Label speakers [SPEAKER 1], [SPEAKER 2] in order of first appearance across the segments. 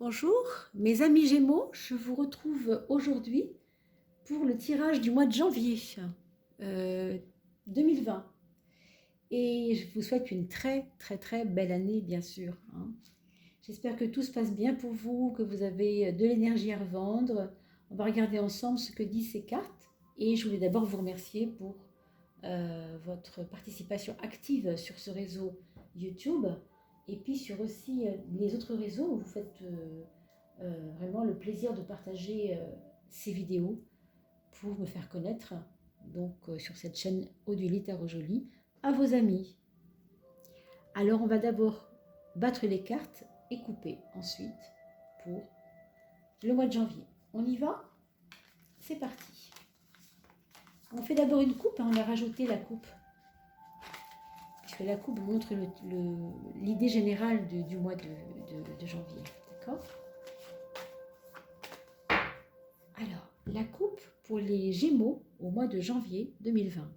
[SPEAKER 1] Bonjour, mes amis Gémeaux, je vous retrouve aujourd'hui pour le tirage du mois de janvier euh, 2020. Et je vous souhaite une très belle année, bien sûr, hein. J'espère que tout se passe bien pour vous, que vous avez de l'énergie à revendre. On va regarder ensemble ce que disent ces cartes. Et je voulais d'abord vous remercier pour votre participation active sur ce réseau YouTube. Et puis sur aussi les autres réseaux où vous faites vraiment le plaisir de partager ces vidéos pour me faire connaître, donc sur cette chaîne Odulite Tarot Jolie, à vos amis. Alors on va d'abord battre les cartes et couper ensuite pour le mois de janvier. On y va? C'est parti. On fait d'abord une coupe, hein, on a rajouté la coupe, puisque la coupe montre l'idée générale du mois de janvier. D'accord? Alors, la coupe pour les Gémeaux au mois de janvier 2020.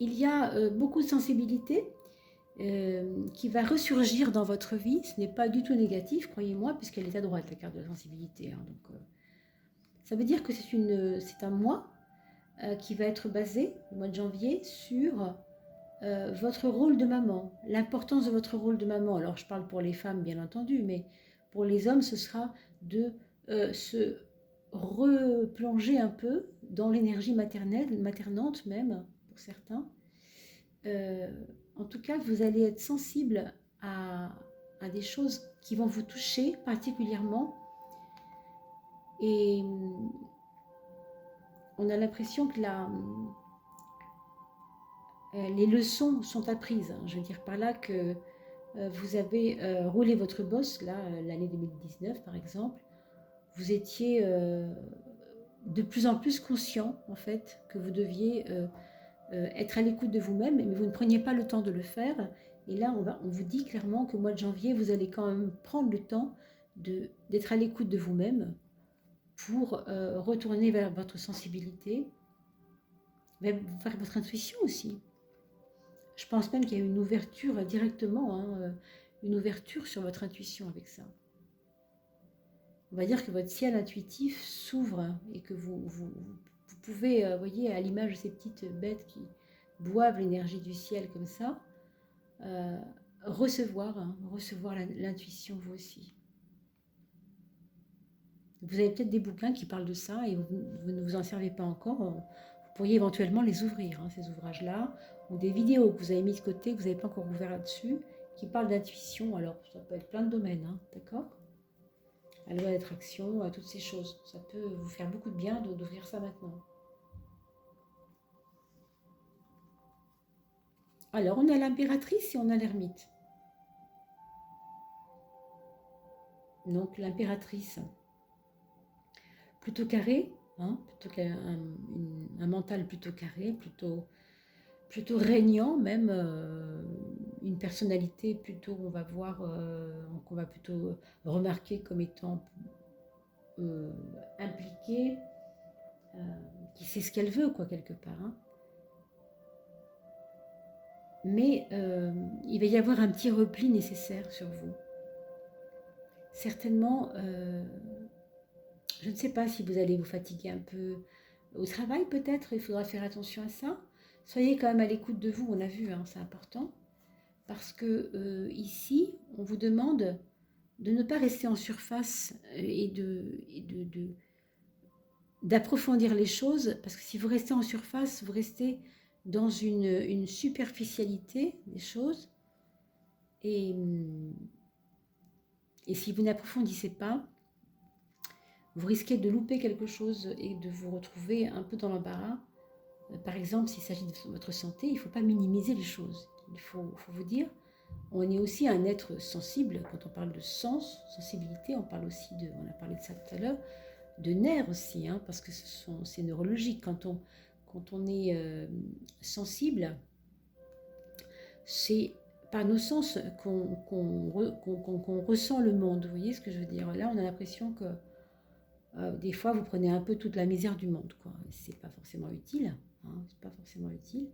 [SPEAKER 1] Il y a beaucoup de sensibilité qui va ressurgir dans votre vie. Ce n'est pas du tout négatif, croyez-moi, puisqu'elle est à droite, la carte de la sensibilité, hein. Donc, ça veut dire que c'est un mois qui va être basé, le mois de janvier, sur votre rôle de maman, l'importance de votre rôle de maman. Alors, je parle pour les femmes, bien entendu, mais pour les hommes, ce sera de se replonger un peu dans l'énergie maternelle, maternante même, pour certains. En tout cas, vous allez être sensible à des choses qui vont vous toucher particulièrement. Et on a l'impression que les leçons sont apprises. Je veux dire par là que vous avez roulé votre bosse, là, l'année 2019 par exemple. Vous étiez de plus en plus conscient, en fait, que vous deviez être à l'écoute de vous-même, mais vous ne preniez pas le temps de le faire. Et là, on vous dit clairement qu'au mois de janvier, vous allez quand même prendre le temps d'être à l'écoute de vous-même pour retourner vers votre sensibilité, vers votre intuition aussi. Je pense même qu'il y a une ouverture directement, hein, une ouverture sur votre intuition avec ça. On va dire que votre ciel intuitif s'ouvre et que vous pouvez, voyez, à l'image de ces petites bêtes qui boivent l'énergie du ciel comme ça, recevoir l'intuition vous aussi. Vous avez peut-être des bouquins qui parlent de ça et vous ne vous en servez pas encore. Vous pourriez éventuellement les ouvrir, hein, ces ouvrages-là, ou des vidéos que vous avez mis de côté, que vous n'avez pas encore ouvert là-dessus, qui parlent d'intuition. Alors, ça peut être plein de domaines, hein, d'accord? La loi d'attraction, toutes ces choses. Ça peut vous faire beaucoup de bien d'ouvrir ça maintenant. Alors, on a l'impératrice et on a l'ermite. Donc, l'impératrice, plutôt carré, hein, plutôt un mental plutôt carré, plutôt régnant, même une personnalité plutôt, on va voir, qu'on va plutôt remarquer comme étant impliquée, qui sait ce qu'elle veut, quoi, quelque part, hein. Mais il va y avoir un petit repli nécessaire sur vous. Certainement, je ne sais pas si vous allez vous fatiguer un peu au travail, peut-être, il faudra faire attention à ça. Soyez quand même à l'écoute de vous, on a vu, hein, c'est important. Parce que ici, on vous demande de ne pas rester en surface et d'approfondir les choses, parce que si vous restez en surface, vous restez dans une superficialité des choses, et si vous n'approfondissez pas, vous risquez de louper quelque chose et de vous retrouver un peu dans l'embarras. Par exemple, s'il s'agit de votre santé, il ne faut pas minimiser les choses. Il faut vous dire, on est aussi un être sensible. Quand on parle de sens, sensibilité, on parle aussi on a parlé de ça tout à l'heure, de nerfs aussi, hein, parce que c'est neurologique. Quand on est sensible, c'est par nos sens qu'on ressent le monde. Vous voyez ce que je veux dire? Là, on a l'impression que Des fois, vous prenez un peu toute la misère du monde, quoi. C'est pas forcément utile, hein, c'est pas forcément utile.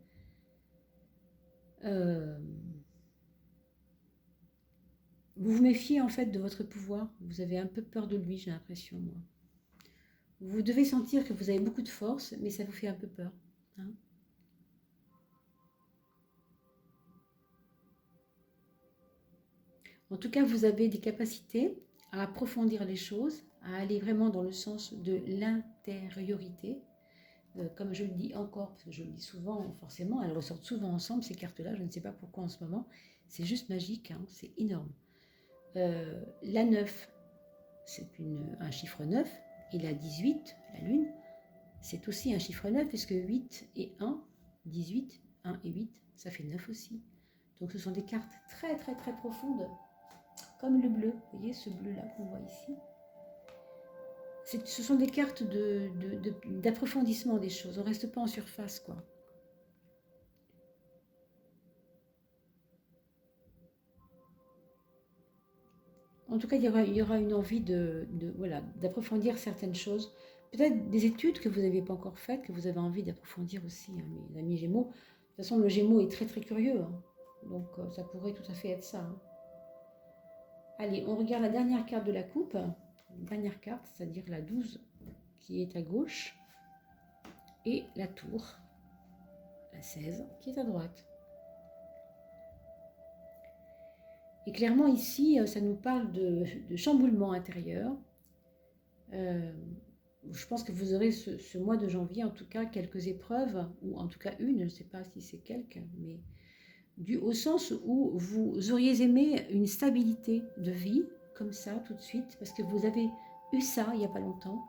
[SPEAKER 1] Vous vous méfiez en fait de votre pouvoir. Vous avez un peu peur de lui, j'ai l'impression, moi. Vous devez sentir que vous avez beaucoup de force, mais ça vous fait un peu peur, hein. En tout cas, vous avez des capacités à approfondir les choses, à aller vraiment dans le sens de l'intériorité. Comme je le dis encore, parce que je le dis souvent, forcément, elles ressortent souvent ensemble, ces cartes-là, je ne sais pas pourquoi en ce moment, c'est juste magique, hein, c'est énorme. La 9, c'est un chiffre 9, et la 18, la lune, c'est aussi un chiffre 9, puisque 8 et 1, 18, 1 et 8, ça fait 9 aussi. Donc ce sont des cartes très très très profondes, comme le bleu, vous voyez ce bleu-là qu'on voit ici. Ce sont des cartes d'approfondissement des choses, on ne reste pas en surface, quoi. En tout cas, il y aura une envie voilà, d'approfondir certaines choses. Peut-être des études que vous n'avez pas encore faites, que vous avez envie d'approfondir aussi, hein, mes amis Gémeaux. De toute façon, le Gémeaux est très très curieux, hein. Donc ça pourrait tout à fait être ça, hein. Allez, on regarde la dernière carte de la coupe. La dernière carte, c'est-à-dire la 12 qui est à gauche. Et la tour, la 16 qui est à droite. Et clairement ici, ça nous parle de chamboulement intérieur. Je pense que vous aurez ce mois de janvier, en tout cas, quelques épreuves, ou en tout cas une, je ne sais pas si c'est quelques, mais au sens où vous auriez aimé une stabilité de vie, comme ça, tout de suite, parce que vous avez eu ça il n'y a pas longtemps.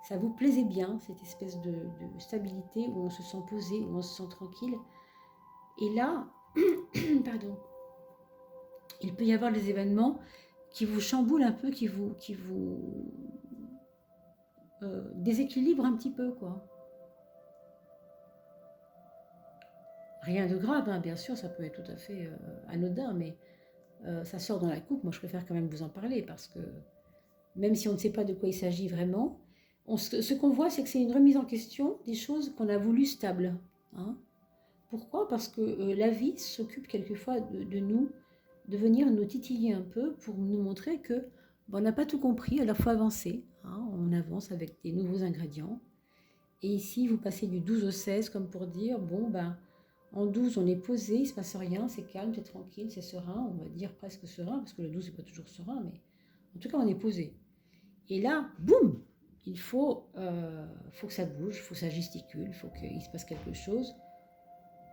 [SPEAKER 1] Ça vous plaisait bien, cette espèce de stabilité où on se sent posé, où on se sent tranquille. Et là, pardon, il peut y avoir des événements qui vous chamboulent un peu, qui vous déséquilibrent un petit peu, quoi. Rien de grave, hein, bien sûr, ça peut être tout à fait anodin, mais ça sort dans la coupe. Moi, je préfère quand même vous en parler parce que même si on ne sait pas de quoi il s'agit vraiment, ce qu'on voit, c'est que c'est une remise en question des choses qu'on a voulu stables, hein. Pourquoi? Parce que la vie s'occupe quelquefois de nous, de venir nous titiller un peu pour nous montrer que on n'a pas tout compris, alors il faut avancer, hein. On avance avec des nouveaux ingrédients. Et ici, vous passez du 12 au 16 comme pour dire, bon, ben, en 12, on est posé, il ne se passe rien, c'est calme, c'est tranquille, c'est serein, on va dire presque serein, parce que le 12 n'est pas toujours serein, mais en tout cas, on est posé. Et là, boum, il faut que ça bouge, il faut que ça gesticule, il faut qu'il se passe quelque chose.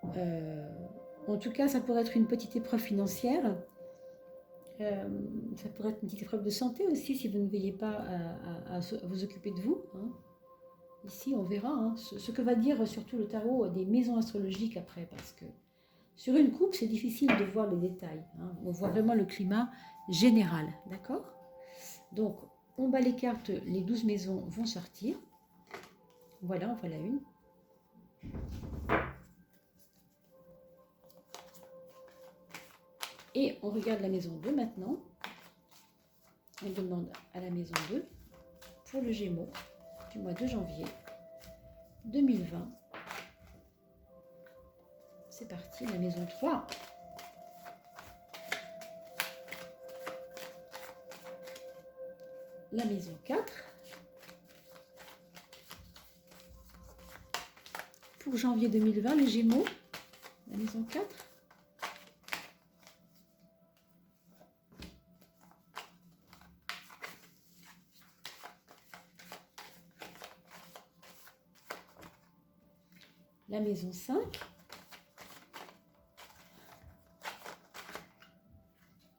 [SPEAKER 1] En tout cas, ça pourrait être une petite épreuve financière. Ça pourrait être une petite épreuve de santé aussi, si vous ne veillez pas à vous occuper de vous, hein. Ici, on verra, hein, ce que va dire surtout le tarot des maisons astrologiques après, parce que sur une coupe, c'est difficile de voir les détails, hein. On voit vraiment le climat général, d'accord? Donc, on bat les cartes, les 12 maisons vont sortir. Voilà, on voit la une. Et on regarde la maison 2 maintenant. On demande à la maison 2 pour le Gémeaux du mois de janvier 2020. C'est parti, la maison 3. La maison 4. Pour janvier 2020, les Gémeaux, la maison 4. La maison 5.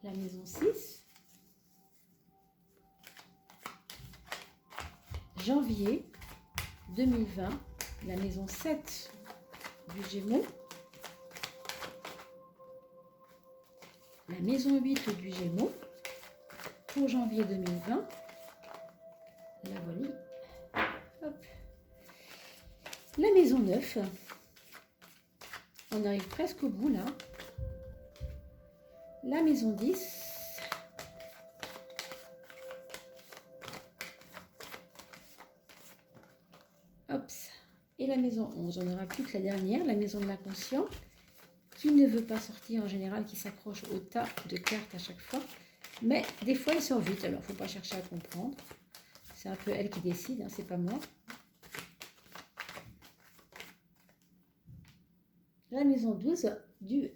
[SPEAKER 1] La maison 6. Janvier 2020, la maison 7 du Gémeaux. La maison 8 du Gémeaux. Pour janvier 2020. La voilà. Hop. La maison 9. On arrive presque au bout là. La maison 10. Hop. Et la maison 11, on n'aura plus que la dernière, la maison de l'inconscient, qui ne veut pas sortir en général, qui s'accroche au tas de cartes à chaque fois. Mais des fois, elle sort vite, alors il ne faut pas chercher à comprendre. C'est un peu elle qui décide, hein, c'est pas moi. La maison 12 du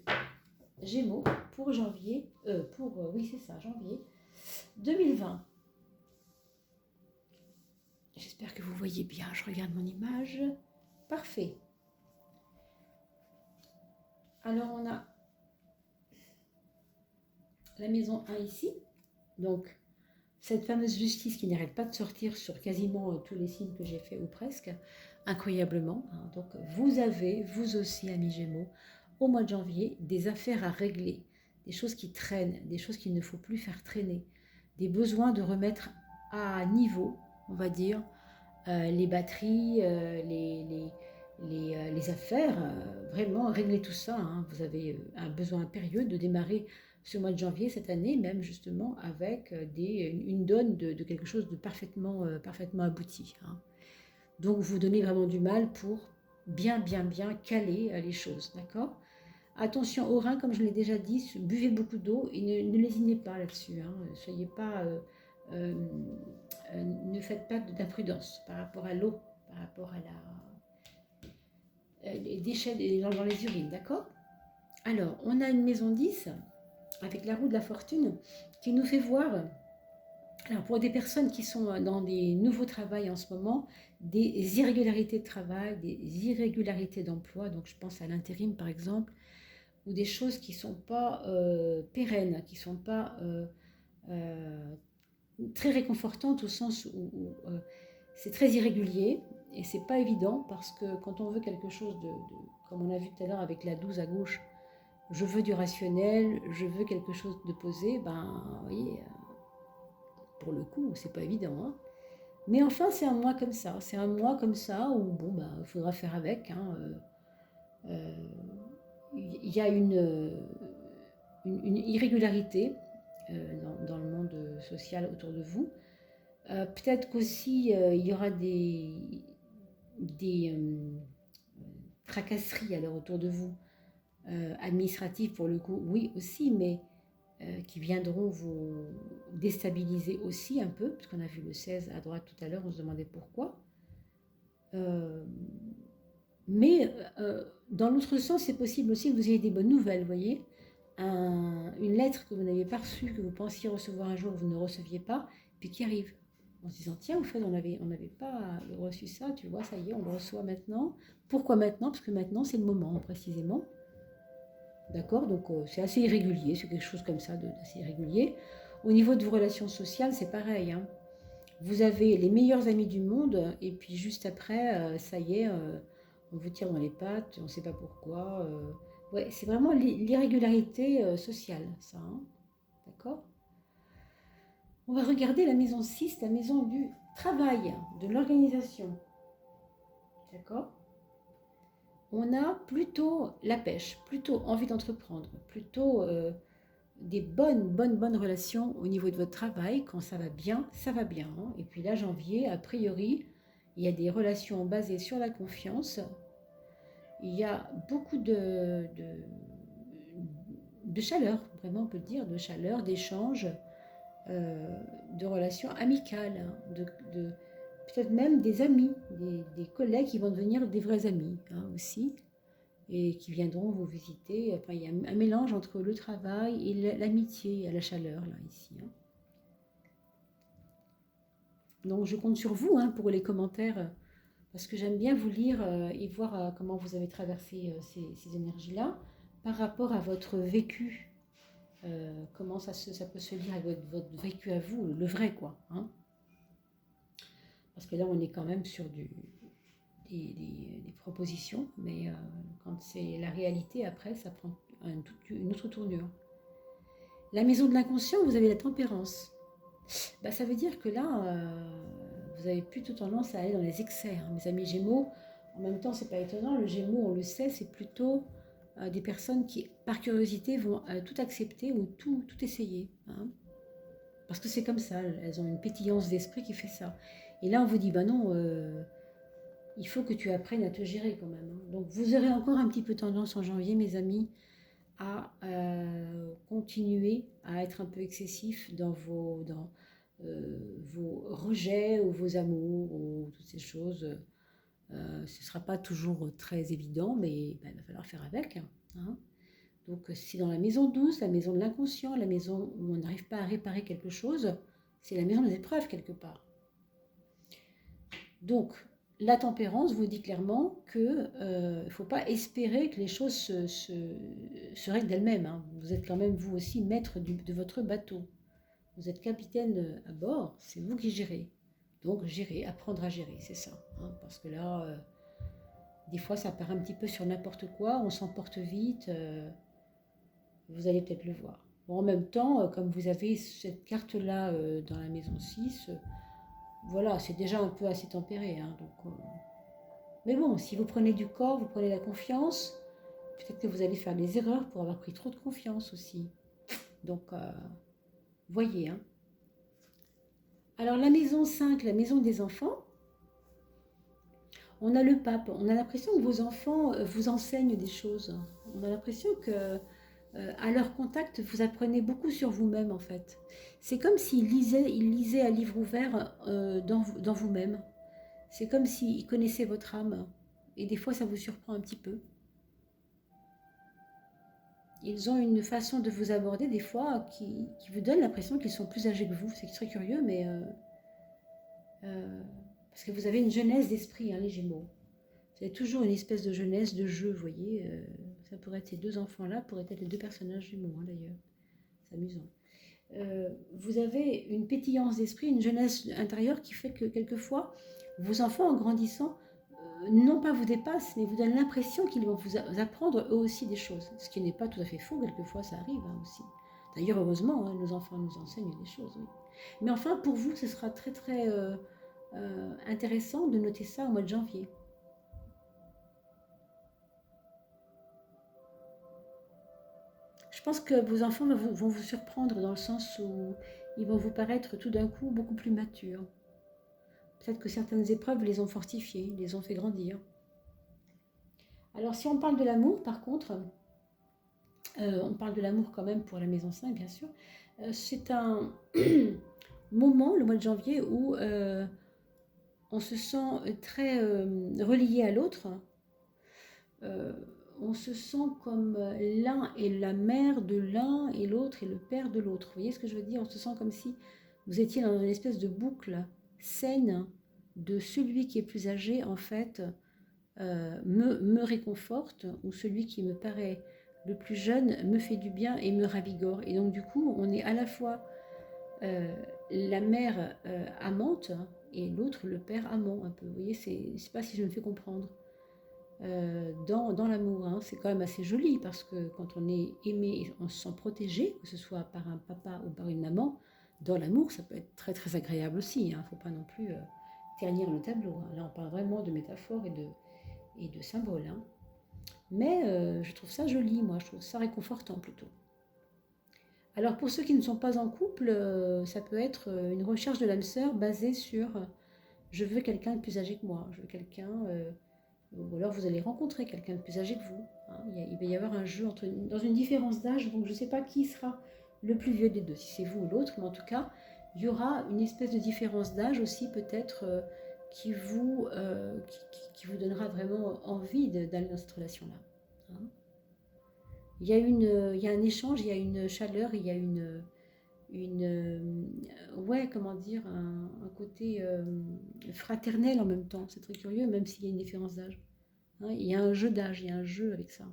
[SPEAKER 1] Gémeaux pour janvier, oui c'est ça, janvier 2020. J'espère que vous voyez bien, je regarde mon image. Parfait. Alors on a la maison 1 ici, donc cette fameuse justice qui n'arrête pas de sortir sur quasiment tous les signes que j'ai fait ou presque, incroyablement. Hein. Donc vous avez, vous aussi amis Gémeaux, au mois de janvier, des affaires à régler, des choses qui traînent, des choses qu'il ne faut plus faire traîner, des besoins de remettre à niveau, on va dire, les batteries, les affaires, vraiment régler tout ça. Hein. Vous avez un besoin impérieux de démarrer ce mois de janvier, cette année, même justement avec une donne de quelque chose de parfaitement abouti. Hein. Donc vous donnez vraiment du mal pour bien caler les choses, d'accord? Attention aux reins, comme je l'ai déjà dit, buvez beaucoup d'eau et ne lésinez pas là-dessus. Hein. Soyez pas, ne faites pas d'imprudence par rapport à l'eau, par rapport à les déchets dans les urines, d'accord? Alors, on a une maison 10 avec la roue de la fortune qui nous fait voir, alors pour des personnes qui sont dans des nouveaux travails en ce moment, des irrégularités de travail, des irrégularités d'emploi, donc je pense à l'intérim par exemple, ou des choses qui ne sont pas pérennes, qui ne sont pas très réconfortantes au sens où c'est très irrégulier et c'est pas évident parce que quand on veut quelque chose comme on a vu tout à l'heure avec la 12 à gauche, je veux du rationnel, je veux quelque chose de posé, ben vous voyez, pour le coup, c'est pas évident. Hein. Mais enfin, c'est un mois comme ça. C'est un mois comme ça où, bon, ben, il faudra faire avec. Hein. Y a une irrégularité dans le monde social autour de vous. Peut-être qu'aussi, il y aura des tracasseries alors, autour de vous, administratives pour le coup, oui aussi, mais qui viendront vous déstabiliser aussi un peu, parce qu'on a vu le 16 à droite tout à l'heure, on se demandait pourquoi. Mais dans l'autre sens, c'est possible aussi que vous ayez des bonnes nouvelles, vous voyez. Une lettre que vous n'aviez pas reçue, que vous pensiez recevoir un jour, vous ne receviez pas, puis qui arrive. En se disant, tiens, au fait, on n'avait pas reçu ça, tu vois, ça y est, on le reçoit maintenant. Pourquoi maintenant? Parce que maintenant, c'est le moment, précisément. D'accord? Donc c'est assez irrégulier, c'est quelque chose comme ça d'assez irrégulier. Au niveau de vos relations sociales, c'est pareil. Hein. Vous avez les meilleurs amis du monde et puis juste après, ça y est, on vous tire dans les pattes, on ne sait pas pourquoi. Ouais, c'est vraiment l'irrégularité sociale, ça. Hein. D'accord? On va regarder la maison 6, la maison du travail, de l'organisation. D'accord? On a plutôt la pêche, plutôt envie d'entreprendre, plutôt des bonnes relations au niveau de votre travail. Quand ça va bien, ça va bien. Hein. Et puis là, janvier, a priori, il y a des relations basées sur la confiance. Il y a beaucoup de chaleur, vraiment on peut le dire, de chaleur, d'échanges, de relations amicales, hein, peut-être même des amis, des collègues qui vont devenir des vrais amis hein, aussi, et qui viendront vous visiter. Enfin, il y a un mélange entre le travail et l'amitié, la chaleur, là, ici. Hein. Donc, je compte sur vous hein, pour les commentaires, parce que j'aime bien vous lire et voir comment vous avez traversé ces énergies-là par rapport à votre vécu. Comment ça peut se lire avec votre vécu à vous, le vrai, quoi. Hein. Parce que là, on est quand même sur des propositions, mais quand c'est la réalité, après, ça prend une autre tournure. La maison de l'inconscient, vous avez la tempérance. Bah, ça veut dire que là, vous avez plutôt tendance à aller dans les excès. Hein. Mes amis Gémeaux, en même temps, c'est pas étonnant, le Gémeaux, on le sait, c'est plutôt des personnes qui, par curiosité, vont tout accepter ou tout essayer. Hein. Parce que c'est comme ça, elles ont une pétillance d'esprit qui fait ça. Et là, on vous dit, bah non, il faut que tu apprennes à te gérer quand même, hein. Donc vous aurez encore un petit peu tendance en janvier, mes amis, à continuer à être un peu excessif vos rejets ou vos amours ou toutes ces choses. Ce ne sera pas toujours très évident, mais ben, il va falloir faire avec, hein. Donc si dans la maison douce, la maison de l'inconscient, la maison où on n'arrive pas à réparer quelque chose, c'est la maison des épreuves quelque part. Donc la tempérance vous dit clairement qu'il ne faut pas espérer que les choses se règlent d'elles-mêmes, hein. Vous êtes quand même vous aussi maître de votre bateau. Vous êtes capitaine à bord, c'est vous qui gérez. Donc gérer, apprendre à gérer, c'est ça, hein. Parce que là, des fois ça part un petit peu sur n'importe quoi, on s'emporte vite. Vous allez peut-être le voir. Bon, en même temps, comme vous avez cette carte-là dans la maison 6, voilà, c'est déjà un peu assez tempéré, hein, donc, mais bon, si vous prenez du corps, vous prenez la confiance, peut-être que vous allez faire des erreurs pour avoir pris trop de confiance aussi. Donc, voyez, hein. Alors, la maison 5, la maison des enfants, on a le pape. On a l'impression que vos enfants vous enseignent des choses. On a l'impression que à leur contact, vous apprenez beaucoup sur vous-même en fait. C'est comme s'ils lisaient à livre ouvert dans vous-même. C'est comme s'ils connaissaient votre âme. Et des fois, ça vous surprend un petit peu. Ils ont une façon de vous aborder des fois qui vous donne l'impression qu'ils sont plus âgés que vous. C'est très curieux, mais parce que vous avez une jeunesse d'esprit, hein, les Gémeaux. Vous avez toujours une espèce de jeunesse, de jeu, vous voyez. Ça pourrait être ces deux enfants-là, pourraient être les deux personnages Gémeaux, hein, d'ailleurs. C'est amusant. Vous avez une pétillance d'esprit, une jeunesse intérieure qui fait que quelquefois, vos enfants en grandissant, non pas vous dépassent, mais vous donnent l'impression qu'ils vont vous apprendre eux aussi des choses. Ce qui n'est pas tout à fait faux, quelquefois ça arrive, hein, aussi. D'ailleurs, heureusement, hein, nos enfants nous enseignent des choses. Oui. Mais enfin, pour vous, ce sera très très intéressant de noter ça au mois de janvier. Je pense que vos enfants vont vous surprendre dans le sens où ils vont vous paraître tout d'un coup beaucoup plus matures. Peut-être que certaines épreuves les ont fortifiés, les ont fait grandir. Alors si on parle de l'amour, par contre, on parle de l'amour quand même pour la maison 5, bien sûr, c'est un moment, le mois de janvier, où on se sent très relié à l'autre. On se sent comme l'un est la mère de l'un et l'autre est le père de l'autre. Vous voyez ce que je veux dire? On se sent comme si vous étiez dans une espèce de boucle saine de celui qui est plus âgé, en fait, me réconforte, ou celui qui me paraît le plus jeune me fait du bien et me ravigore. Et donc du coup, on est à la fois la mère amante et l'autre le père amant un peu. Vous voyez, je ne sais pas si je me fais comprendre. Dans l'amour, hein, c'est quand même assez joli parce que quand on est aimé, on se sent protégé, que ce soit par un papa ou par une maman, dans l'amour, ça peut être très très agréable aussi. Il ne faut pas non plus ternir le tableau, hein. Là, on parle vraiment de métaphores et de symboles, hein. Mais je trouve ça joli, moi, je trouve ça réconfortant plutôt. Alors pour ceux qui ne sont pas en couple, ça peut être une recherche de l'âme sœur basée sur je veux quelqu'un de plus âgé que moi, je veux quelqu'un, ou alors vous allez rencontrer quelqu'un de plus âgé que vous, hein. Il va y avoir un jeu dans une différence d'âge, donc je ne sais pas qui sera le plus vieux des deux, si c'est vous ou l'autre, mais en tout cas, il y aura une espèce de différence d'âge aussi peut-être qui vous donnera vraiment envie d'aller dans cette relation-là, hein. Il y a un échange, il y a une chaleur, il y a ouais, comment dire, un côté fraternel en même temps. C'est très curieux, même s'il y a une différence d'âge, hein. Il y a un jeu d'âge, il y a un jeu avec ça.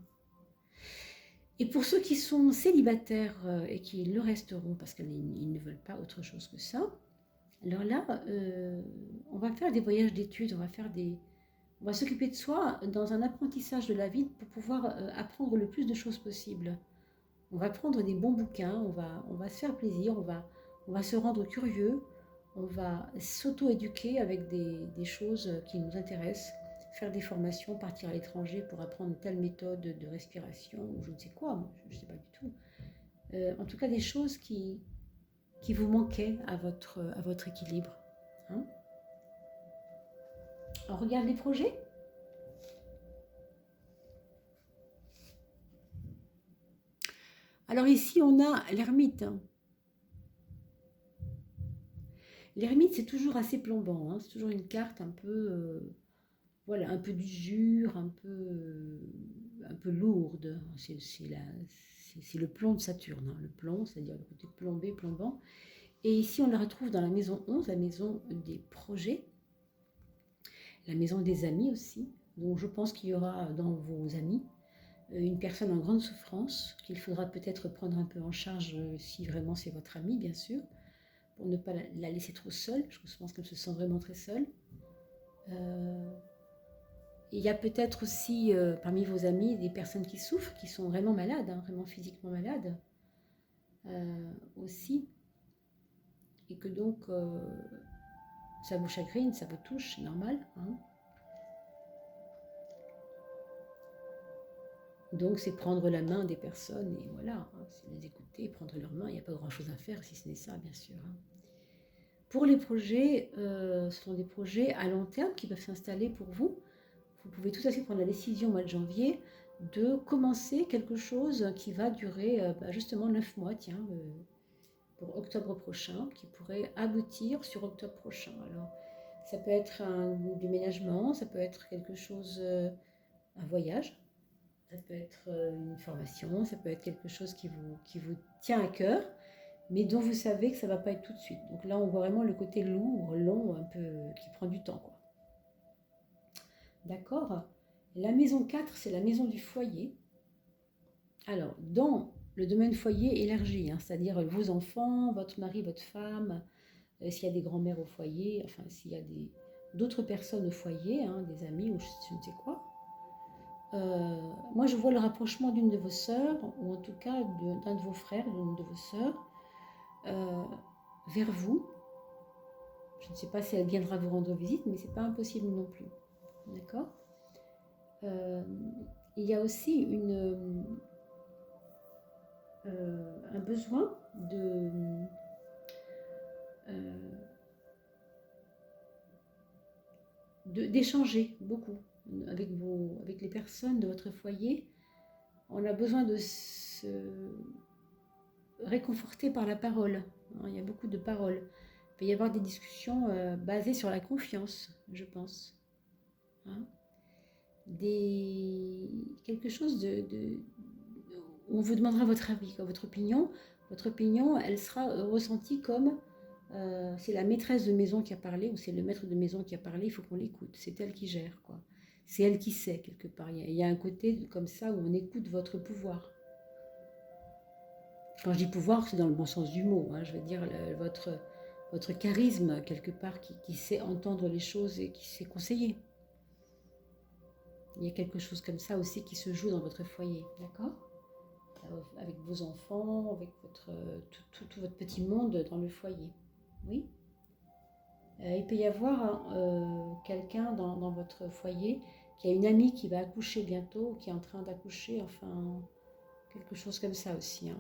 [SPEAKER 1] Et pour ceux qui sont célibataires et qui le resteront parce qu'ils ne veulent pas autre chose que ça, alors là, on va faire des voyages d'études, on va s'occuper de soi dans un apprentissage de la vie pour pouvoir apprendre le plus de choses possible. On va prendre des bons bouquins, on va se faire plaisir, on va se rendre curieux, on va s'auto-éduquer avec des choses qui nous intéressent, faire des formations, partir à l'étranger pour apprendre telle méthode de respiration ou je ne sais quoi, moi, je ne sais pas du tout. En tout cas, des choses qui vous manquaient à votre équilibre, hein. On regarde les projets. Alors ici, on a l'ermite. L'ermite, c'est toujours assez plombant, hein. C'est toujours une carte un peu, voilà, un peu d'usure, un peu lourde. C'est le plomb de Saturne, hein. Le plomb, c'est-à-dire le côté plombé, plombant. Et ici, on la retrouve dans la maison 11, la maison des projets, la maison des amis aussi. Donc je pense qu'il y aura dans vos amis une personne en grande souffrance qu'il faudra peut-être prendre un peu en charge si vraiment c'est votre ami, bien sûr, pour ne pas la laisser trop seule. Je pense qu'elle se sent vraiment très seule. Il y a peut-être aussi parmi vos amis des personnes qui souffrent, qui sont vraiment malades, hein, vraiment physiquement malades aussi. Et que donc ça vous chagrine, ça vous touche, c'est normal, hein. Donc c'est prendre la main des personnes et voilà, hein, c'est les écouter, prendre leur main, il n'y a pas grand-chose à faire si ce n'est ça, bien sûr, hein. Pour les projets, ce sont des projets à long terme qui peuvent s'installer pour vous. Vous pouvez tout à fait prendre la décision au mois de janvier de commencer quelque chose qui va durer justement 9 mois, tiens, pour octobre prochain, qui pourrait aboutir sur octobre prochain. Alors, ça peut être un déménagement, ça peut être quelque chose, un voyage, ça peut être une formation, ça peut être quelque chose qui vous tient à cœur, mais dont vous savez que ça ne va pas être tout de suite. Donc là, on voit vraiment le côté lourd, long, un peu, qui prend du temps, quoi. D'accord? La maison 4, c'est la maison du foyer. Alors, dans le domaine foyer élargi, hein, c'est-à-dire vos enfants, votre mari, votre femme, s'il y a des grands-mères au foyer, enfin, s'il y a d'autres personnes au foyer, hein, des amis ou je ne sais quoi. Moi, je vois le rapprochement d'une de vos sœurs, ou en tout cas d'un de vos frères, d'une de vos sœurs, vers vous. Je ne sais pas si elle viendra vous rendre visite, mais c'est pas impossible non plus. D'accord? Il y a aussi un besoin d'échanger beaucoup avec les personnes de votre foyer. On a besoin de se réconforter par la parole, hein. Il y a beaucoup de paroles. Il peut y avoir des discussions basées sur la confiance, je pense, hein. Quelque chose où on vous demandera votre avis, votre opinion. Votre opinion, elle sera ressentie comme c'est la maîtresse de maison qui a parlé ou c'est le maître de maison qui a parlé, il faut qu'on l'écoute. C'est elle qui gère, quoi. C'est elle qui sait, quelque part. Il y a un côté comme ça où on écoute votre pouvoir. Quand je dis pouvoir, c'est dans le bon sens du mot, hein. Je veux dire votre charisme, quelque part, qui sait entendre les choses et qui sait conseiller. Il y a quelque chose comme ça aussi qui se joue dans votre foyer, d'accord? Avec vos enfants, avec tout votre petit monde dans le foyer. Oui? Il peut y avoir quelqu'un dans votre foyer qui a une amie qui va accoucher bientôt, qui est en train d'accoucher, enfin, quelque chose comme ça aussi, hein,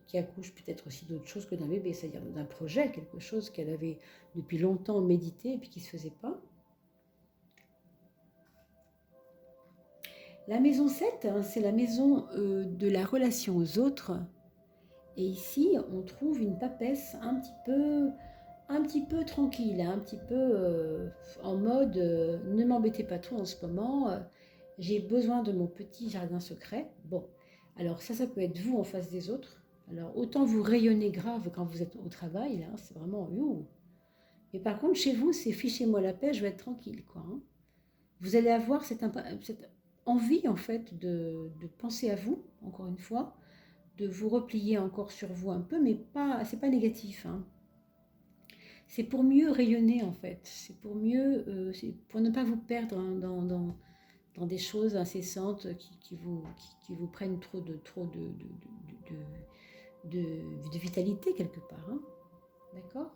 [SPEAKER 1] qui accouche peut-être aussi d'autre chose que d'un bébé, c'est-à-dire d'un projet, quelque chose qu'elle avait depuis longtemps médité et puis qui ne se faisait pas. La maison 7, hein, c'est la maison de la relation aux autres. Et ici, on trouve une papesse un petit peu tranquille, hein, un petit peu en mode ne m'embêtez pas trop en ce moment, j'ai besoin de mon petit jardin secret. Bon, alors ça peut être vous en face des autres. Alors autant vous rayonnez grave quand vous êtes au travail, là, c'est vraiment you. Mais par contre, chez vous, c'est fichez-moi la paix, je vais être tranquille, quoi, hein. Vous allez avoir cette envie, en fait, de penser à vous, encore une fois, de vous replier encore sur vous un peu, mais pas, c'est pas négatif, hein. C'est pour mieux rayonner, en fait. C'est pour mieux, c'est pour ne pas vous perdre, hein, dans des choses incessantes qui vous prennent trop de vitalité quelque part, hein. D'accord?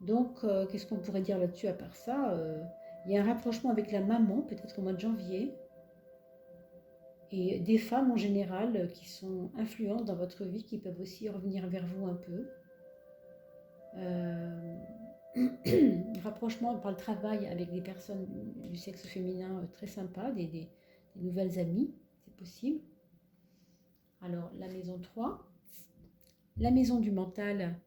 [SPEAKER 1] Donc, qu'est-ce qu'on pourrait dire là-dessus à part ça? Il y a un rapprochement avec la maman, peut-être au mois de janvier, et des femmes en général qui sont influentes dans votre vie, qui peuvent aussi revenir vers vous un peu. rapprochement par le travail avec des personnes du sexe féminin très sympas, des nouvelles amies, c'est possible. Alors, la maison 3, la maison du mental.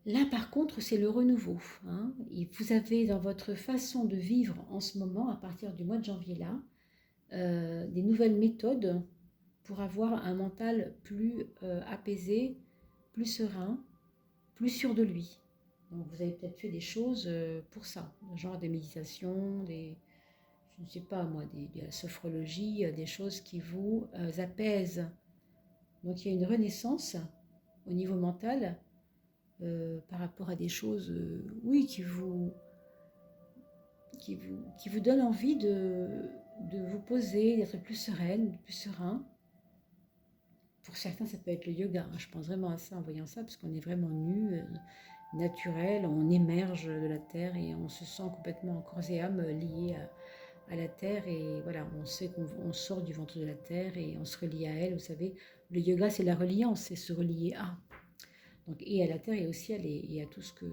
[SPEAKER 1] Là, par contre, c'est le renouveau. Hein. Et vous avez dans votre façon de vivre en ce moment, à partir du mois de janvier là, des nouvelles méthodes pour avoir un mental plus apaisé, plus serein, plus sûr de lui. Donc vous avez peut-être fait des choses pour ça, genre des méditations, je ne sais pas moi, de la sophrologie, des choses qui vous apaisent. Donc il y a une renaissance au niveau mental par rapport à des choses, oui, qui vous donnent envie de vous poser, d'être plus sereine, plus serein. Pour certains, ça peut être le yoga. Hein. Je pense vraiment à ça en voyant ça, parce qu'on est vraiment nu, naturel, on émerge de la terre et on se sent complètement en corps et âme lié à la terre. Et voilà, on sait qu'on sort du ventre de la terre et on se relie à elle. Vous savez, le yoga, c'est la reliance, c'est se relier à. Donc, et à la terre et au ciel et à tout ce que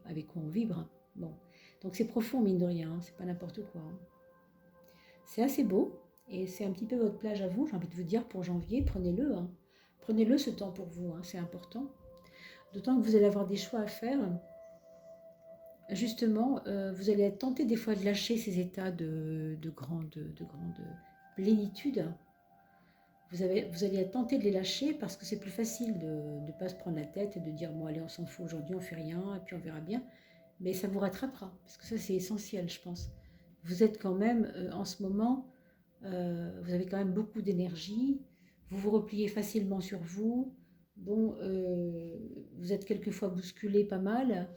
[SPEAKER 1] avec quoi on vibre. Bon. Donc c'est profond, mine de rien, hein, c'est pas n'importe quoi. Hein. C'est assez beau. Et c'est un petit peu votre plage à vous, j'ai envie de vous dire, pour janvier, prenez-le. Hein. Prenez-le ce temps pour vous, hein, c'est important. D'autant que vous allez avoir des choix à faire. Justement, vous allez être tenté des fois de lâcher ces états de grande plénitude. Vous allez être tenté de les lâcher parce que c'est plus facile de ne pas se prendre la tête et de dire bon allez on s'en fout aujourd'hui, on fait rien et puis on verra bien. Mais ça vous rattrapera parce que ça c'est essentiel je pense. Vous êtes quand même en ce moment vous avez quand même beaucoup d'énergie, vous vous repliez facilement sur vous, bon, vous êtes quelquefois bousculé pas mal.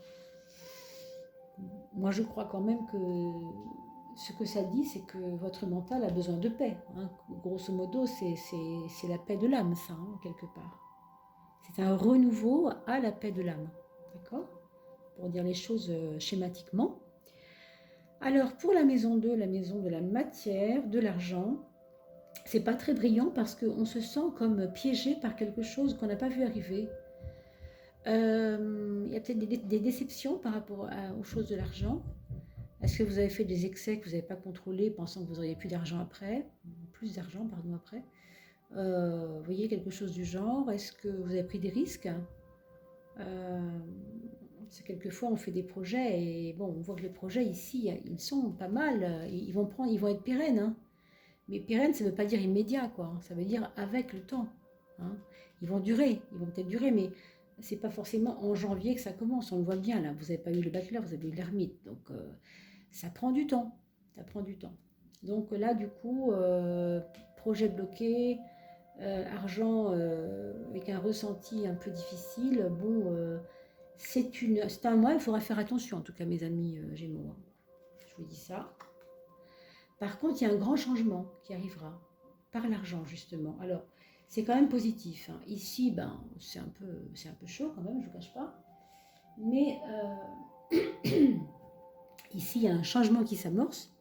[SPEAKER 1] Moi, je crois quand même que ce que ça dit, c'est que votre mental a besoin de paix. Hein. Grosso modo, c'est la paix de l'âme, ça, hein, quelque part. C'est un renouveau à la paix de l'âme, d'accord? Pour dire les choses schématiquement. Alors, pour la maison 2, la maison de la matière, de l'argent, c'est pas très brillant parce qu'on se sent comme piégé par quelque chose qu'on n'a pas vu arriver. Il y a peut-être des déceptions par rapport aux choses de l'argent. Est-ce que vous avez fait des excès que vous n'avez pas contrôlés pensant que vous auriez plus d'argent après? Plus d'argent, pardon, après. Vous voyez, quelque chose du genre. Est-ce que vous avez pris des risques? C'est quelquefois on fait des projets et bon, on voit que les projets ici, ils sont pas mal. Ils vont être pérennes. Hein. Mais pérenne, ça ne veut pas dire immédiat, quoi. Ça veut dire avec le temps. Hein. Ils vont peut-être durer, mais c'est pas forcément en janvier que ça commence. On le voit bien là. Vous n'avez pas eu le bachelor, vous avez eu l'ermite, donc ça prend du temps. Ça prend du temps. Donc là, du coup, projet bloqué, argent avec un ressenti un peu difficile. Bon, c'est un mois. Il faudra faire attention, en tout cas, mes amis Gémeaux. Hein. Je vous dis ça. Par contre, il y a un grand changement qui arrivera par l'argent, justement. Alors, c'est quand même positif. Hein. Ici, ben, c'est un peu chaud quand même, je ne vous cache pas. Mais ici, il y a un changement qui s'amorce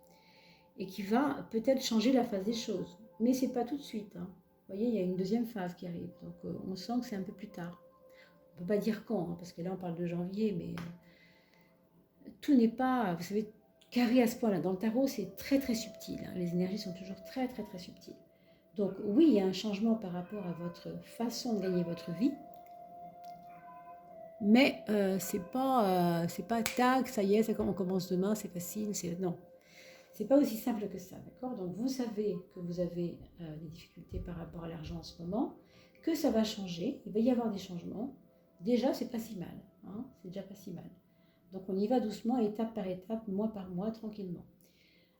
[SPEAKER 1] et qui va peut-être changer la phase des choses. Mais ce n'est pas tout de suite. Hein. Vous voyez, il y a une deuxième phase qui arrive. Donc, on sent que c'est un peu plus tard. On ne peut pas dire quand, hein, parce que là, on parle de janvier, mais tout n'est pas... Vous savez, carré à ce point-là. Dans le tarot, c'est très très subtil. Hein. Les énergies sont toujours très très très subtiles. Donc oui, il y a un changement par rapport à votre façon de gagner votre vie. Mais c'est pas tac, ça y est, on commence demain, c'est facile. Non, c'est pas aussi simple que ça, d'accord? Donc vous savez que vous avez des difficultés par rapport à l'argent en ce moment, que ça va changer, il va y avoir des changements. Déjà, c'est pas si mal. Hein, c'est déjà pas si mal. Donc on y va doucement, étape par étape, mois par mois, tranquillement.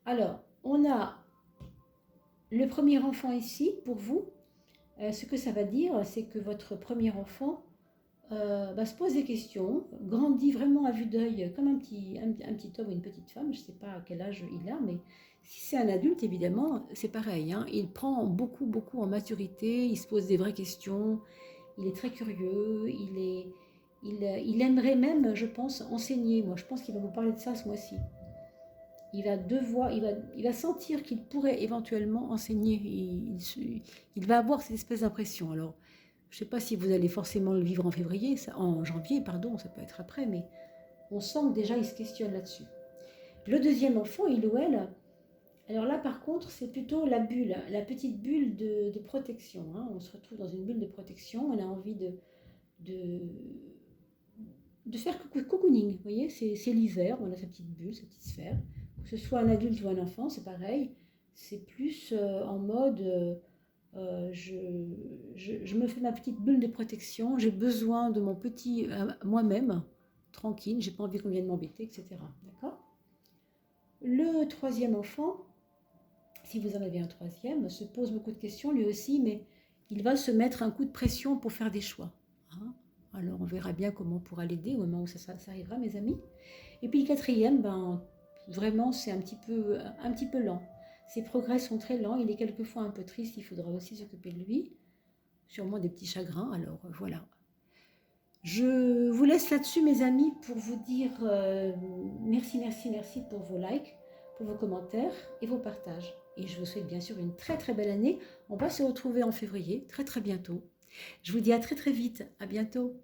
[SPEAKER 1] Alors, on a le premier enfant ici, pour vous. Ce que ça va dire, c'est que votre premier enfant se pose des questions, grandit vraiment à vue d'œil, comme un petit homme ou une petite femme. Je ne sais pas à quel âge il a, mais si c'est un adulte, évidemment, c'est pareil. Hein. Il prend beaucoup, beaucoup en maturité, il se pose des vraies questions, il est très curieux, il aimerait même, je pense, enseigner. Moi, je pense qu'il va vous parler de ça ce mois-ci. Il va sentir qu'il pourrait éventuellement enseigner. Il va avoir cette espèce d'impression. Alors, Je ne sais pas si vous allez forcément le vivre en février, en janvier, pardon, ça peut être après, mais on sent que déjà il se questionne là-dessus. Le deuxième enfant, il ou elle, alors là par contre, c'est plutôt la bulle, la petite bulle de protection. Hein. On se retrouve dans une bulle de protection, on a envie de, de faire cocooning. Vous voyez, c'est l'hiver, on a sa petite bulle, sa petite sphère. Que ce soit un adulte ou un enfant, c'est pareil. C'est plus en mode je me fais ma petite bulle de protection, j'ai besoin de mon petit moi-même, tranquille, j'ai pas envie qu'on vienne m'embêter, etc. D'accord? Le troisième enfant, si vous en avez un troisième, se pose beaucoup de questions lui aussi, mais il va se mettre un coup de pression pour faire des choix. Hein. Alors on verra bien comment on pourra l'aider au moment où ça arrivera, mes amis. Et puis le quatrième, ben, vraiment c'est un petit peu lent. Ses progrès sont très lents, il est quelquefois un peu triste, il faudra aussi s'occuper de lui. Sûrement des petits chagrins, alors voilà. Je vous laisse là-dessus, mes amis, pour vous dire merci, merci, merci pour vos likes, pour vos commentaires et vos partages. Et je vous souhaite bien sûr une très très belle année. On va se retrouver en février, très très bientôt. Je vous dis à très très vite. À bientôt.